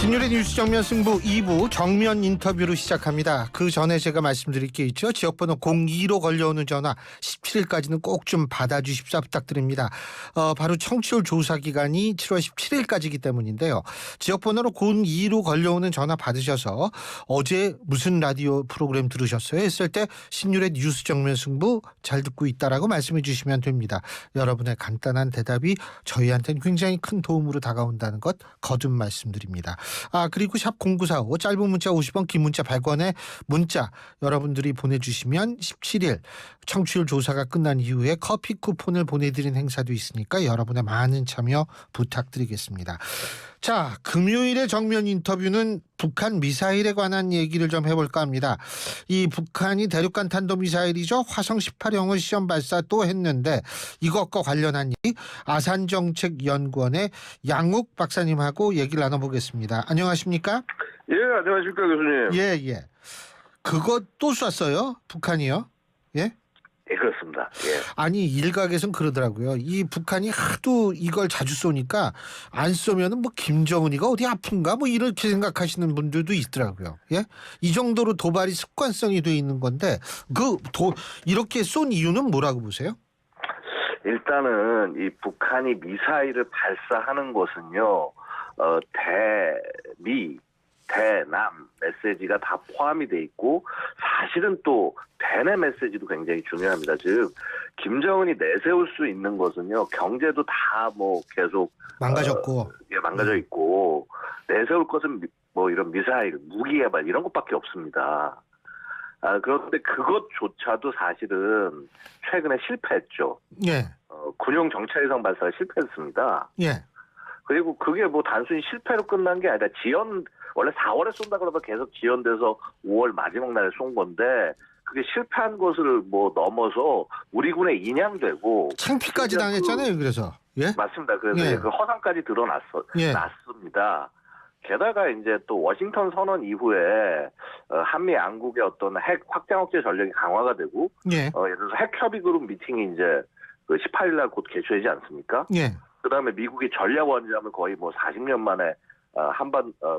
신율의 뉴스 정면 승부 2부 정면 인터뷰로 시작합니다. 그 전에 제가 말씀드릴 게 있죠. 지역번호 02로 걸려오는 전화 17일까지는 꼭 좀 받아주십사 부탁드립니다. 바로 청취율 조사 기간이 7월 17일까지이기 때문인데요. 지역번호로 02로 걸려오는 전화 받으셔서 어제 무슨 라디오 프로그램 들으셨어요? 했을 때 신율의 뉴스 정면 승부 잘 듣고 있다라고 말씀해 주시면 됩니다. 여러분의 간단한 대답이 저희한테는 굉장히 큰 도움으로 다가온다는 것 거듭 말씀드립니다. 그리고 샵 0945 짧은 문자 50원 긴 문자 100원에 문자 여러분들이 보내주시면 17일 청취율 조사가 끝난 이후에 커피 쿠폰을 보내드린 행사도 있으니까 여러분의 많은 참여 부탁드리겠습니다. 자, 금요일의 정면 인터뷰는 북한 미사일에 관한 얘기를 좀 해볼까 합니다. 이 북한이 대륙간 탄도미사일이죠. 화성 18형을 시험 발사 또 했는데 이것과 관련한 얘기 아산정책연구원의 양욱 박사님하고 얘기를 나눠보겠습니다. 안녕하십니까? 예, 안녕하십니까 교수님. 예. 그거 또 쐈어요? 북한이요? 예? 예, 그렇습니다. 예. 아니 일각에선 그러더라고요. 이 북한이 하도 이걸 자주 쏘니까 안 쏘면은 뭐 김정은이가 어디 아픈가 뭐 이렇게 생각하시는 분들도 있더라고요. 예? 이 정도로 도발이 습관성이 돼 있는 건데 이렇게 쏜 이유는 뭐라고 보세요? 일단은 이 북한이 미사일을 발사하는 것은요, 대미, 대남 메시지가 다 포함이 돼 있고 사실은 또 대내 메시지도 굉장히 중요합니다. 즉 김정은이 내세울 수 있는 것은요 경제도 다 뭐 계속 망가졌고 망가져 있고 내세울 것은 뭐 이런 미사일, 무기 개발 이런 것밖에 없습니다. 그런데 그것조차도 사실은 최근에 실패했죠. 예. 군용 정찰위성 발사가 실패했습니다. 예. 그리고 그게 뭐 단순히 실패로 끝난 게 아니라 원래 4월에 쏜다 그러다 계속 지연돼서 5월 마지막 날에 쏜 건데 그게 실패한 것을 뭐 넘어서 우리 군에 인양되고 창피까지 당했잖아요. 그래서 예? 맞습니다. 그래서 그 허상까지 났습니다. 게다가 이제 또 워싱턴 선언 이후에 한미 양국의 어떤 핵 확장 억제 전력이 강화가 되고 예를 들어서 핵 협의 그룹 미팅이 이제 그 18일 날 곧 개최되지 않습니까? 예. 그다음에 미국이 전략 원잠을 거의 뭐 40년 만에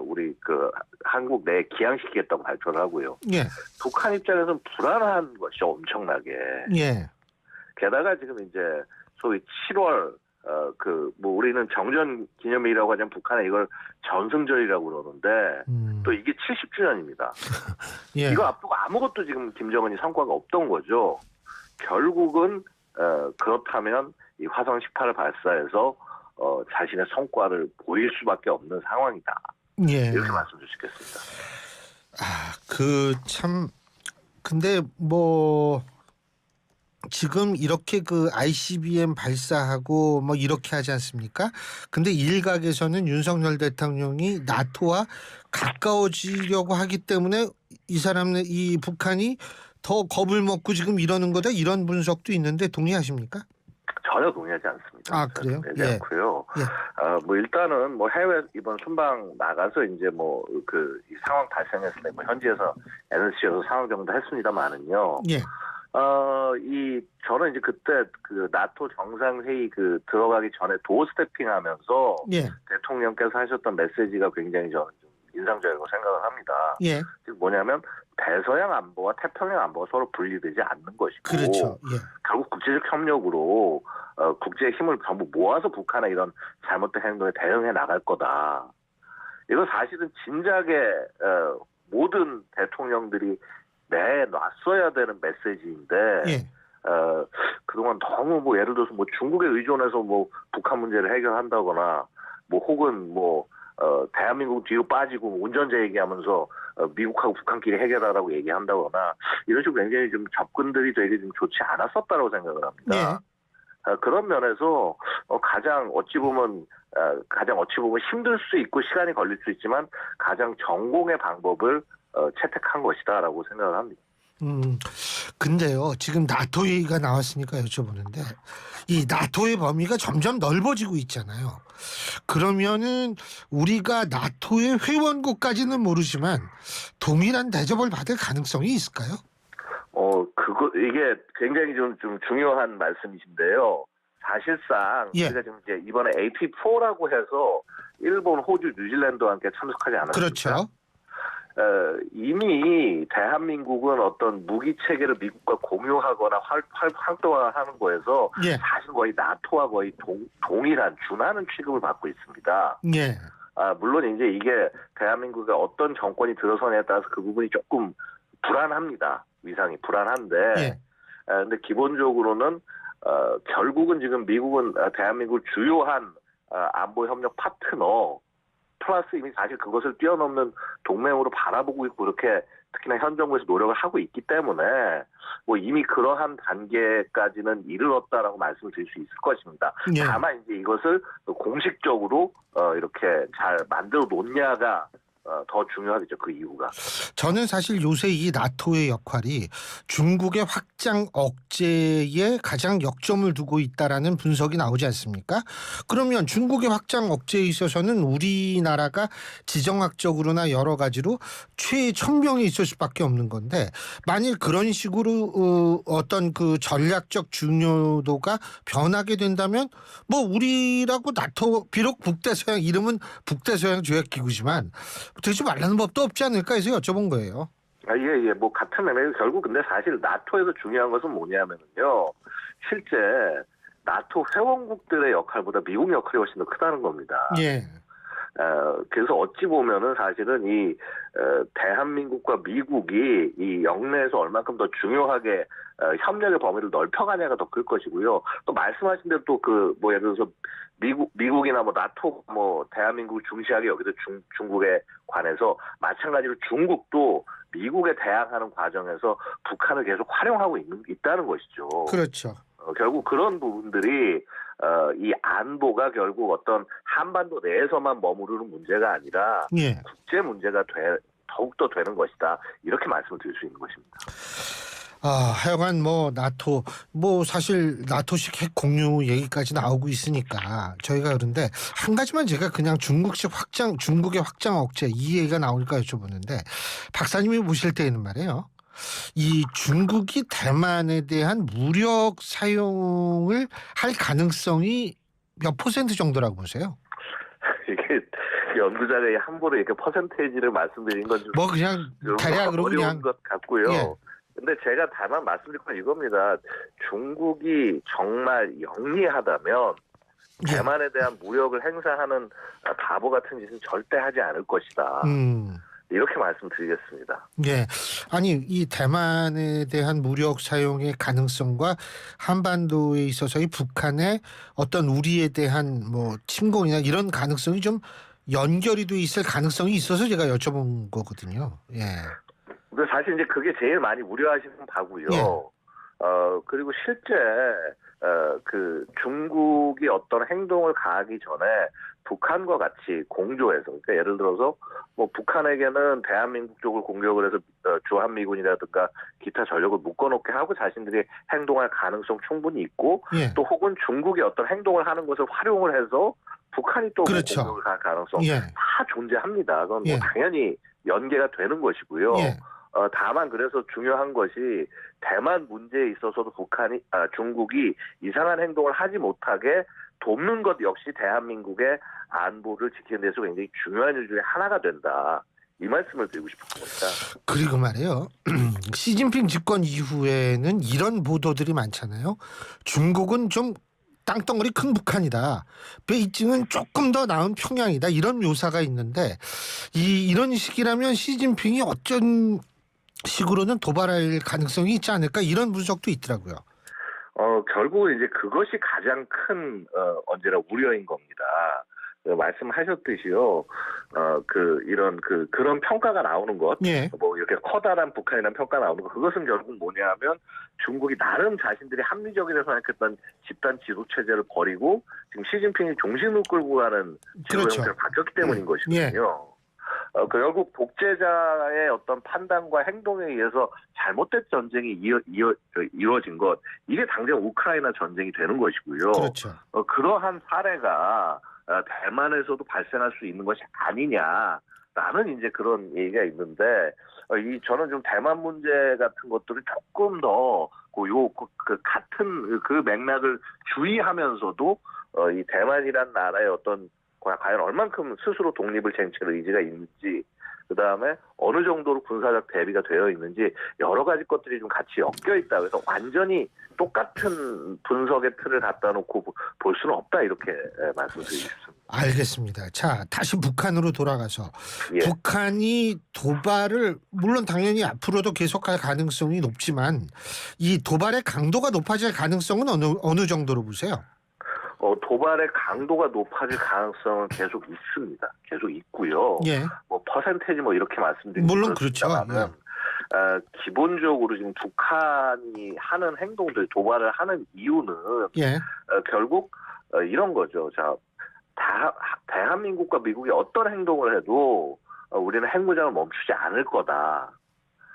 우리 그 한국 내에 기항시키겠다고 발표를 하고요. 예. 북한 입장에서는 불안한 것이 엄청나게. 예. 게다가 지금 이제 소위 7월 우리는 정전 기념일이라고 하자면 북한에 이걸 전승절이라고 그러는데 또 이게 70주년입니다. 예. 이거 앞두고 아무것도 지금 김정은이 성과가 없던 거죠. 결국은 그렇다면 이 화성 18을 발사해서 자신의 성과를 보일 수밖에 없는 상황이다. 예. 이렇게 말씀드릴 수 있겠습니다. 근데 뭐 지금 이렇게 그 ICBM 발사하고 뭐 이렇게 하지 않습니까? 근데 일각에서는 윤석열 대통령이 나토와 가까워지려고 하기 때문에 이 북한이 더 겁을 먹고 지금 이러는 거다 이런 분석도 있는데 동의하십니까? 전혀 동의하지 않습니다. 그래요? 동의하지 않고요. 뭐 일단은 뭐 해외 이번 순방 나가서 이제 뭐 이 상황 발생했을 때 뭐 현지에서 NSC에서 상황 정도 했습니다만은요. 저는 이제 그때 그 나토 정상회의 들어가기 전에 도어 스태핑하면서 대통령께서 하셨던 메시지가 굉장히 저는 좀 인상적이라고 생각을 합니다. 즉 뭐냐면 대서양 안보와 태평양 안보가 서로 분리되지 않는 것이고, 그렇죠. 결국 국제적 협력으로 국제의 힘을 전부 모아서 북한의 이런 잘못된 행동에 대응해 나갈 거다. 이거 사실은 진작에 모든 대통령들이 내놨어야 되는 메시지인데 그동안 너무 뭐 예를 들어서 뭐 중국에 의존해서 뭐 북한 문제를 해결한다거나 뭐 혹은 뭐 대한민국 뒤로 빠지고 운전자 얘기하면서 미국하고 북한끼리 해결하라고 얘기한다거나 이런 식으로 굉장히 좀 접근들이 되게 좀 좋지 않았었다고 생각을 합니다. 그런 면에서 가장 어찌 보면 힘들 수 있고 시간이 걸릴 수 있지만 가장 전공의 방법을 채택한 것이다라고 생각을 합니다. 근데요, 지금 나토 얘기가 나왔으니까 여쭤보는데 이 나토의 범위가 점점 넓어지고 있잖아요. 그러면은 우리가 나토의 회원국까지는 모르지만 동일한 대접을 받을 가능성이 있을까요? 이게 굉장히 좀 중요한 말씀이신데요. 사실상 우리가 지금 이제 이번에 AP4라고 해서 일본, 호주, 뉴질랜드와 함께 참석하지 않았습니까? 그렇죠. 이미 대한민국은 어떤 무기 체계를 미국과 공유하거나 활동하는 거에서 예. 사실 거의 나토와 거의 동일한 준하는 취급을 받고 있습니다. 예. 물론 이제 이게 대한민국에 어떤 정권이 들어서냐에 따라서 그 부분이 조금 불안합니다. 위상이 불안한데, 예. 근데 기본적으로는 결국은 지금 미국은 대한민국 주요한 안보 협력 파트너 플러스 이미 사실 그것을 뛰어넘는 동맹으로 바라보고 있고 그렇게 특히나 현 정부에서 노력을 하고 있기 때문에 뭐 이미 그러한 단계까지는 이르렀다라고 말씀을 드릴 수 있을 것입니다. 예. 다만 이제 이것을 공식적으로 이렇게 잘 만들어 놓냐가 더 중요하겠죠. 그 이유가. 저는 사실 요새 이 나토의 역할이 중국의 확장 억제에 가장 역점을 두고 있다라는 분석이 나오지 않습니까? 그러면 중국의 확장 억제에 있어서는 우리나라가 지정학적으로나 여러 가지로 최첨병에 있을 수밖에 없는 건데 만일 그런 식으로 어떤 그 전략적 중요도가 변하게 된다면 뭐 우리라고 나토 비록 북대서양 이름은 북대서양 조약기구지만 되지 말라는 법도 없지 않을까 해서 여쭤본 거예요. 예. 뭐 같은 의미로 결국 근데 사실 나토에서 중요한 것은 뭐냐면요. 실제 나토 회원국들의 역할보다 미국 역할이 훨씬 더 크다는 겁니다. 예. 그래서 어찌 보면은 사실은 이 대한민국과 미국이 이 영내에서 얼만큼 더 중요하게 협력의 범위를 넓혀가냐가 더 클 것이고요. 또 말씀하신 대로 또 그 뭐 예를 들어서 미국이나 뭐 나토 뭐 대한민국을 중시하게 여기서 중국에 관해서 마찬가지로 중국도 미국에 대항하는 과정에서 북한을 계속 활용하고 있다는 것이죠. 그렇죠. 결국 그런 부분들이 이 안보가 결국 어떤 한반도 내에서만 머무르는 문제가 아니라 예. 국제 문제가 더욱더 되는 것이다. 이렇게 말씀을 드릴 수 있는 것입니다. 하여간 뭐 나토 뭐 사실 나토식 핵 공유 얘기까지 나오고 있으니까 저희가 그런데 한 가지만 제가 그냥 중국의 확장 억제 이 얘기가 나올까 여쭤보는데 박사님이 보실 때에는 말이에요. 이 중국이 대만에 대한 무력 사용을 할 가능성이 몇 퍼센트 정도라고 보세요? 이게 연구자가 함부로 이렇게 퍼센테이지를 말씀드린 건 좀 뭐 그냥 대략으로 어려운 그냥 것 같고요. 예. 근데 제가 다만 말씀드릴 건 이겁니다. 중국이 정말 영리하다면 대만에 대한 무력을 행사하는 바보 같은 짓은 절대 하지 않을 것이다. 이렇게 말씀드리겠습니다. 예. 아니, 이 대만에 대한 무력 사용의 가능성과 한반도에 있어서의 북한의 어떤 우리에 대한 뭐 침공이나 이런 가능성이 좀 연결이 돼 있을 가능성이 있어서 제가 여쭤본 거거든요. 예. 근데 사실 이제 그게 제일 많이 우려하시는 바고요. 예. 그리고 실제 그 중국이 어떤 행동을 가하기 전에 북한과 같이 공조해서 그러니까 예를 들어서 뭐 북한에게는 대한민국 쪽을 공격을 해서 주한미군이라든가 기타 전력을 묶어놓게 하고 자신들이 행동할 가능성 충분히 있고 예. 또 혹은 중국이 어떤 행동을 하는 것을 활용을 해서 북한이 또 그렇죠. 공격을 할 가능성 예. 다 존재합니다. 그건 뭐 예. 당연히 연계가 되는 것이고요. 예. 다만 그래서 중요한 것이 대만 문제에 있어서도 중국이 이상한 행동을 하지 못하게 돕는 것 역시 대한민국의 안보를 지키는 데서 굉장히 중요한 일 중에 하나가 된다. 이 말씀을 드리고 싶은 겁니다. 그리고 말이에요. 시진핑 집권 이후에는 이런 보도들이 많잖아요. 중국은 좀 땅덩어리 큰 북한이다. 베이징은 조금 더 나은 평양이다. 이런 묘사가 있는데 이런 식이라면 시진핑이 어쩐 식으로는 도발할 가능성이 있지 않을까 이런 분석도 있더라고요. 결국 이제 그것이 가장 큰 언제나 우려인 겁니다. 말씀하셨듯이요. 그런 평가가 나오는 것, 예. 뭐 이렇게 커다란 북한이라는 평가 나오는 것, 그것은 결국 뭐냐면 중국이 나름 자신들이 합리적이라고 생각했던 집단 지도 체제를 버리고 지금 시진핑이 종신을 끌고 가는 지도 그렇죠. 형태로 바뀌었기 때문인 것이거든요. 결국 독재자의 어떤 판단과 행동에 의해서 잘못된 전쟁이 이루어진 것, 이게 당장 우크라이나 전쟁이 되는 것이고요. 그렇죠. 그러한 사례가 대만에서도 발생할 수 있는 것이 아니냐라는 이제 그런 얘기가 있는데, 저는 좀 대만 문제 같은 것들을 조금 더 같은 그 맥락을 주의하면서도 이 대만이란 나라의 어떤 과연 얼만큼 스스로 독립을 쟁취할 의지가 있는지, 그 다음에 어느 정도로 군사적 대비가 되어 있는지 여러 가지 것들이 좀 같이 엮여 있다. 그래서 완전히 똑같은 분석의 틀을 갖다 놓고 볼 수는 없다, 이렇게 말씀드리고 싶습니다. 알겠습니다. 자, 다시 북한으로 돌아가서 예. 북한이 도발을 물론 당연히 앞으로도 계속할 가능성이 높지만 이 도발의 강도가 높아질 가능성은 어느 정도로 보세요? 도발의 강도가 높아질 가능성은 계속 있습니다. 계속 있고요. 예. 뭐 퍼센테이지 뭐 이렇게 말씀드리면 물론 그렇죠. 기본적으로 지금 북한이 하는 행동들, 도발을 하는 이유는 예. 결국 이런 거죠. 자, 대한민국과 미국이 어떤 행동을 해도 우리는 핵무장을 멈추지 않을 거다.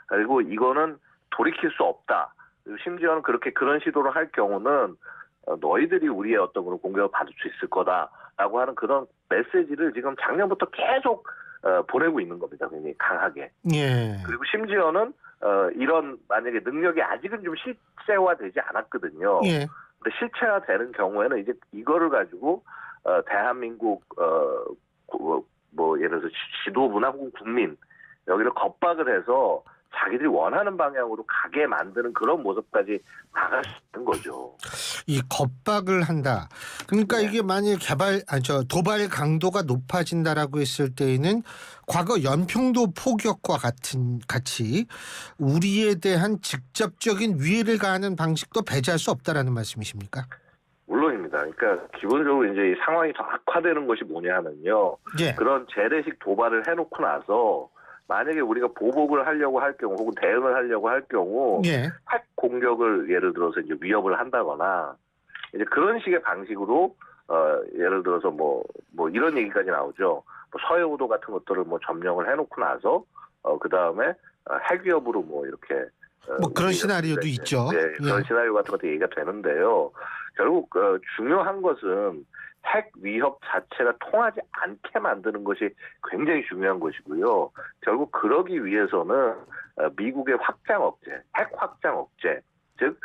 그리고 이거는 돌이킬 수 없다. 그리고 심지어는 그런 시도를 할 경우는 너희들이 우리의 어떤 그런 공격을 받을 수 있을 거다라고 하는 그런 메시지를 지금 작년부터 계속 보내고 있는 겁니다. 굉장히 강하게. 예. 그리고 심지어는 이런 만약에 능력이 아직은 좀 실체화되지 않았거든요. 예. 근데 실체화되는 경우에는 이제 이거를 가지고 대한민국 뭐 예를 들어서 지도부나 혹은 국민 여기를 겁박을 해서 자기들이 원하는 방향으로 가게 만드는 그런 모습까지 나갈 수 있는 거죠. 이 겁박을 한다. 그러니까 네. 이게 만약 도발 강도가 높아진다라고 했을 때에는 과거 연평도 포격과 같이 우리에 대한 직접적인 위해를 가하는 방식도 배제할 수 없다라는 말씀이십니까? 물론입니다. 그러니까 기본적으로 이제 이 상황이 더 악화되는 것이 뭐냐 하면요. 예. 그런 재래식 도발을 해놓고 나서 만약에 우리가 보복을 하려고 할 경우 혹은 대응을 하려고 할 경우 예. 핵 공격을 예를 들어서 이제 위협을 한다거나 이제 그런 식의 방식으로 예를 들어서 뭐 이런 얘기까지 나오죠. 뭐 서해우도 같은 것들을 뭐 점령을 해놓고 나서 그 다음에 핵 위협으로 뭐 이렇게 뭐 그런 시나리오도 있죠. 네, 그런 예. 시나리오 같은 것도 얘기가 되는데요. 결국 중요한 것은 핵 위협 자체가 통하지 않게 만드는 것이 굉장히 중요한 것이고요. 결국 그러기 위해서는 미국의 확장 억제, 핵 확장 억제, 즉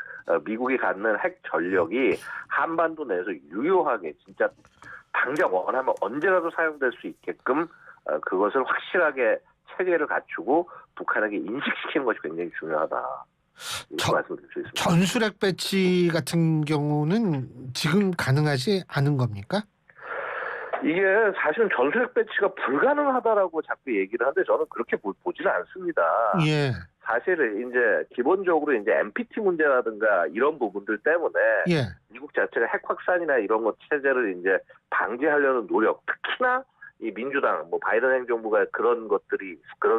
미국이 갖는 핵 전력이 한반도 내에서 유효하게 진짜 당장 원하면 언제라도 사용될 수 있게끔 그것을 확실하게 체계를 갖추고 북한에게 인식시키는 것이 굉장히 중요하다. 이렇게 말씀드릴 수 있습니다. 전술핵 배치 같은 경우는 지금 가능하지 않은 겁니까? 이게 사실은 전술핵 배치가 불가능하다라고 자꾸 얘기를 하는데 저는 그렇게 보지는 않습니다. 예. 사실은 이제 기본적으로 이제 NPT 문제라든가 이런 부분들 때문에 예. 미국 자체가 핵 확산이나 이런 것 체제를 이제 방지하려는 노력, 특히나 이 민주당, 뭐 바이든 행정부가 그런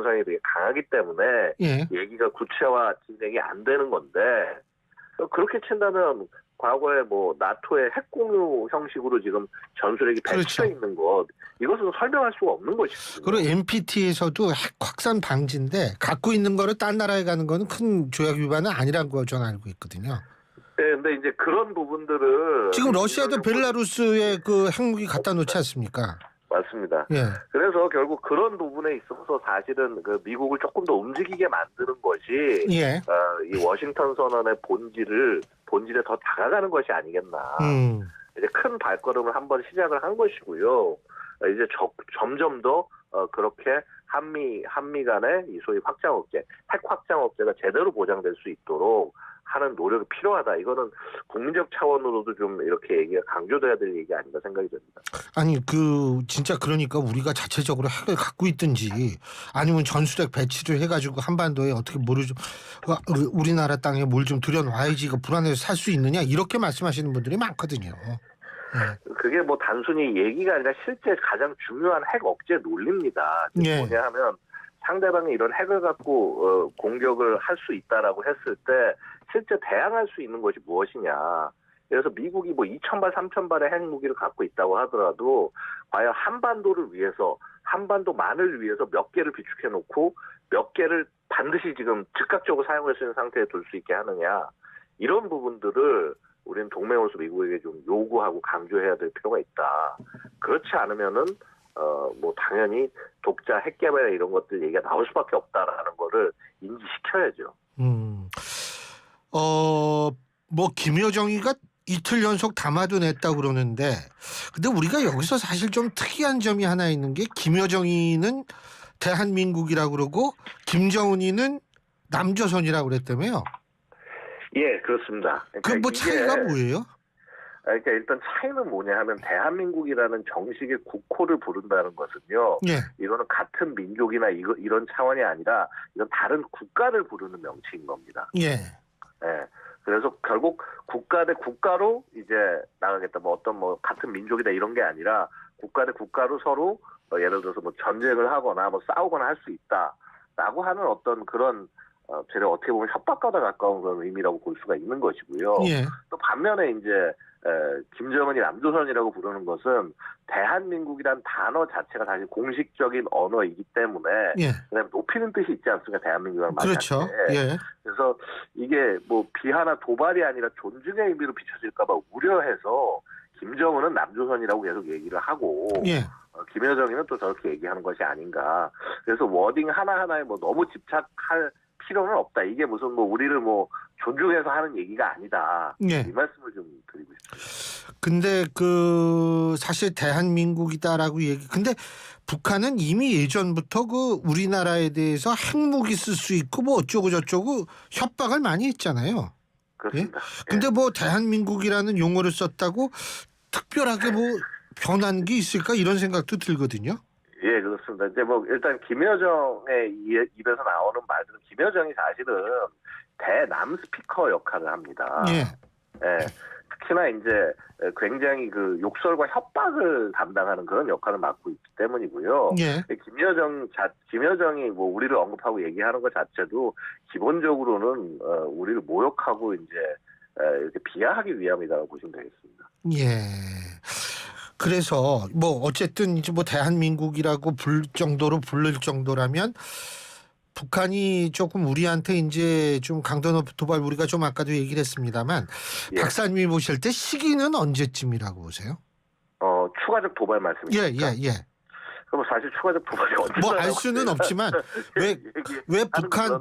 성향이 되게 강하기 때문에 예. 얘기가 구체화 진행이 안 되는 건데 그렇게 친다면 과거에 뭐 나토의 핵 공유 형식으로 지금 전술핵이 배치되어 그렇죠. 있는 것 이것은 설명할 수가 없는 것이거든요. 그리고 NPT에서도 핵 확산 방지인데 갖고 있는 거를 딴 나라에 가는 거는 큰 조약 위반은 아니라는 거 저는 알고 있거든요. 네, 근데 이제 그런 부분들을 지금 러시아도 벨라루스에 그 핵무기 갖다 놓지 않습니까? 맞습니다. 예. 그래서 결국 그런 부분에 있어서 사실은 그 미국을 조금 더 움직이게 만드는 것이 예. 이 워싱턴 선언의 본질에 더 다가가는 것이 아니겠나. 이제 큰 발걸음을 한번 시작을 한 것이고요. 이제 점점 더 그렇게 한미 간의 이 소위 확장 억제, 핵 확장 억제가 제대로 보장될 수 있도록 하는 노력이 필요하다. 이거는 국민적 차원으로도 좀 이렇게 얘기가 강조돼야 될 얘기 아닌가 생각이 듭니다. 아니 진짜 그러니까 우리가 자체적으로 핵을 갖고 있든지 아니면 전술핵 배치를 해가지고 한반도에 어떻게 우리나라 땅에 뭘 좀 들여놔야지 이거 불안해서 살 수 있느냐 이렇게 말씀하시는 분들이 많거든요. 그게 뭐 단순히 얘기가 아니라 실제 가장 중요한 핵 억제 논리입니다. 예. 뭐냐 하면 상대방이 이런 핵을 갖고 공격을 할 수 있다라고 했을 때 실제 대항할 수 있는 것이 무엇이냐. 그래서 미국이 뭐 2,000발, 3,000발의 핵무기를 갖고 있다고 하더라도 과연 한반도를 위해서 한반도만을 위해서 몇 개를 비축해 놓고 몇 개를 반드시 지금 즉각적으로 사용할 수 있는 상태에 둘 수 있게 하느냐. 이런 부분들을 우리는 동맹으로서 미국에게 좀 요구하고 강조해야 될 필요가 있다. 그렇지 않으면은 뭐 당연히 독자 핵 개발 이런 것들 얘기가 나올 수밖에 없다라는 거를 인지시켜야죠. 뭐 김여정이가 이틀 연속 담화도 냈다고 그러는데 근데 우리가 여기서 사실 좀 특이한 점이 하나 있는 게 김여정이는 대한민국이라고 그러고 김정은이는 남조선이라고 그랬다며요. 예, 그렇습니다. 그 뭐 차이가 뭐예요? 그러니까 일단 차이는 뭐냐 하면 대한민국이라는 정식의 국호를 부른다는 것은요. 예. 이거는 같은 민족이나 이런 차원이 아니라 이건 다른 국가를 부르는 명칭인 겁니다. 예. 예. 그래서 결국 국가 대 국가로 이제 나가겠다. 뭐 어떤 뭐 같은 민족이다 이런 게 아니라 국가 대 국가로 서로 예를 들어서 뭐 전쟁을 하거나 뭐 싸우거나 할 수 있다라고 하는 어떤 그런 제가 어떻게 보면 협박과도 가까운 그런 의미라고 볼 수가 있는 것이고요. 예. 또 반면에 이제 김정은이 남조선이라고 부르는 것은 대한민국이란 단어 자체가 사실 공식적인 언어이기 때문에 예. 그다음에 높이는 뜻이 있지 않습니까? 대한민국이라는 말 그렇죠. 자체에. 예. 그래서 이게 뭐 비하나 도발이 아니라 존중의 의미로 비춰질까 봐 우려해서 김정은은 남조선이라고 계속 얘기를 하고 예. 김여정이는 또 저렇게 얘기하는 것이 아닌가. 그래서 워딩 하나하나에 뭐 너무 집착할 필요는 없다. 이게 무슨 뭐 우리를 뭐 존중해서 하는 얘기가 아니다. 예. 이 말씀을 좀 드리고 싶습니다. 근데 그 사실 대한민국이다라고 근데 북한은 이미 예전부터 그 우리나라에 대해서 핵무기 쓸 수 있고 뭐 어쩌고 저쩌고 협박을 많이 했잖아요. 그렇습니다. 근데 뭐 대한민국이라는 용어를 썼다고 특별하게 뭐 변한 게 있을까 이런 생각도 들거든요. 예, 그렇습니다. 이제 뭐 일단 김여정의 입에서 나오는 말들은 김여정이 사실은 대남 스피커 역할을 합니다. 예. 예. 특히나 이제 굉장히 그 욕설과 협박을 담당하는 그런 역할을 맡고 있기 때문이고요. 예. 김여정이 뭐 우리를 언급하고 얘기하는 것 자체도 기본적으로는 우리를 모욕하고 이제 이렇게 비하하기 위함이라고 보시면 되겠습니다. 예. 그래서 뭐 어쨌든 이제 뭐 대한민국이라고 부를 정도라면 북한이 조금 우리한테 이제 좀 강도 높은 도발 우리가 좀 아까도 얘기를 했습니다만 예. 박사님이 보실 때 시기는 언제쯤이라고 보세요? 추가적 도발 말씀이십니까? 예. 그럼 사실 추가적 도발이 언제 뭐 알 수는 없지만 왜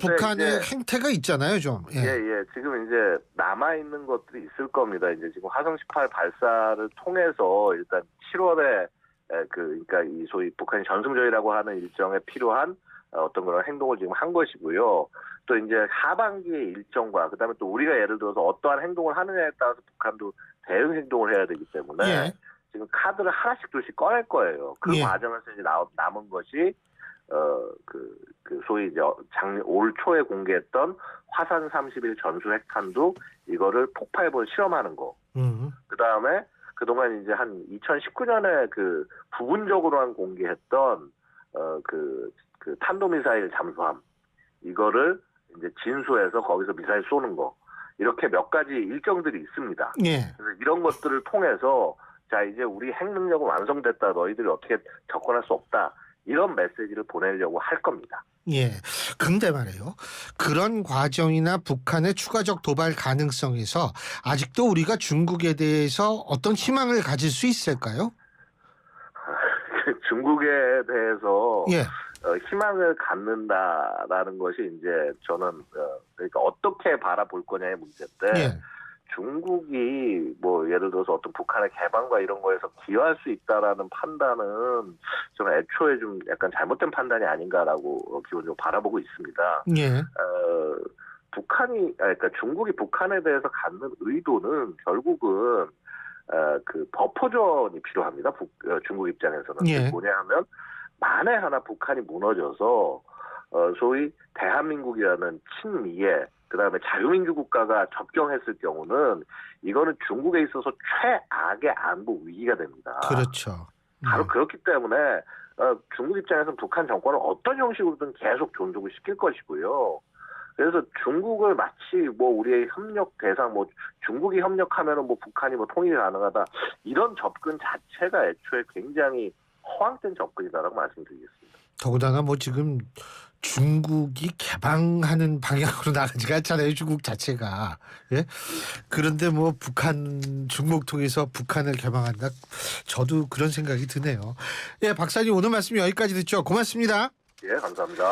북한의 행태가 있잖아요, 좀. 예. 지금 이제 남아 있는 것들이 있을 겁니다. 이제 지금 화성 18 발사를 통해서 일단 7월에 그러니까 이 소위 북한이 전승절이라고 하는 일정에 필요한 어떤 그런 행동을 지금 한 것이고요. 또 이제 하반기의 일정과 그다음에 또 우리가 예를 들어서 어떠한 행동을 하느냐에 따라서 북한도 대응 행동을 해야 되기 때문에 예. 지금 카드를 하나씩 둘씩 꺼낼 거예요. 그 예. 과정에서 이제 남은 것이 그 소위 이제 올 초에 공개했던 화산 31 전술 핵탄두 이거를 폭파해본 실험하는 거. 그 다음에 그동안 이제 한 2019년에 그 부분적으로만 공개했던 그 탄도미사일 잠수함 이거를 이제 진수해서 거기서 미사일 쏘는 거 이렇게 몇 가지 일정들이 있습니다. 예. 그래서 이런 것들을 통해서 자 이제 우리 핵 능력은 완성됐다. 너희들이 어떻게 접근할 수 없다. 이런 메시지를 보내려고 할 겁니다. 예. 근데 말이에요. 그런 과정이나 북한의 추가적 도발 가능성에서 아직도 우리가 중국에 대해서 어떤 희망을 가질 수 있을까요? 중국에 대해서 예. 희망을 갖는다라는 것이 이제 저는 그러니까 어떻게 바라볼 거냐의 문제인데 예. 중국이 뭐 예를 들어서 어떤 북한의 개방과 이런 거에서 기여할 수 있다라는 판단은 저는 애초에 좀 약간 잘못된 판단이 아닌가라고 기본적으로 바라보고 있습니다. 예. 그러니까 중국이 북한에 대해서 갖는 의도는 결국은 그 버퍼존이 필요합니다. 중국 입장에서는. 예. 뭐냐 하면 만에 하나 북한이 무너져서 소위 대한민국이라는 친미의 그다음에 자유민주 국가가 접경했을 경우는 이거는 중국에 있어서 최악의 안보 위기가 됩니다. 그렇죠. 바로 그렇기 때문에 중국 입장에서는 북한 정권을 어떤 형식으로든 계속 존중을 시킬 것이고요. 그래서 중국을 마치 뭐 우리의 협력 대상 뭐 중국이 협력하면은 뭐 북한이 뭐 통일이 가능하다 이런 접근 자체가 애초에 굉장히 허황된 접근이다라고 말씀드리겠습니다. 더군다나 뭐 지금 중국이 개방하는 방향으로 나가지가 않잖아요. 중국 자체가. 예? 그런데 뭐 중국 통해서 북한을 개방한다. 저도 그런 생각이 드네요. 예, 박사님 오늘 말씀 여기까지 듣죠. 고맙습니다. 예, 감사합니다.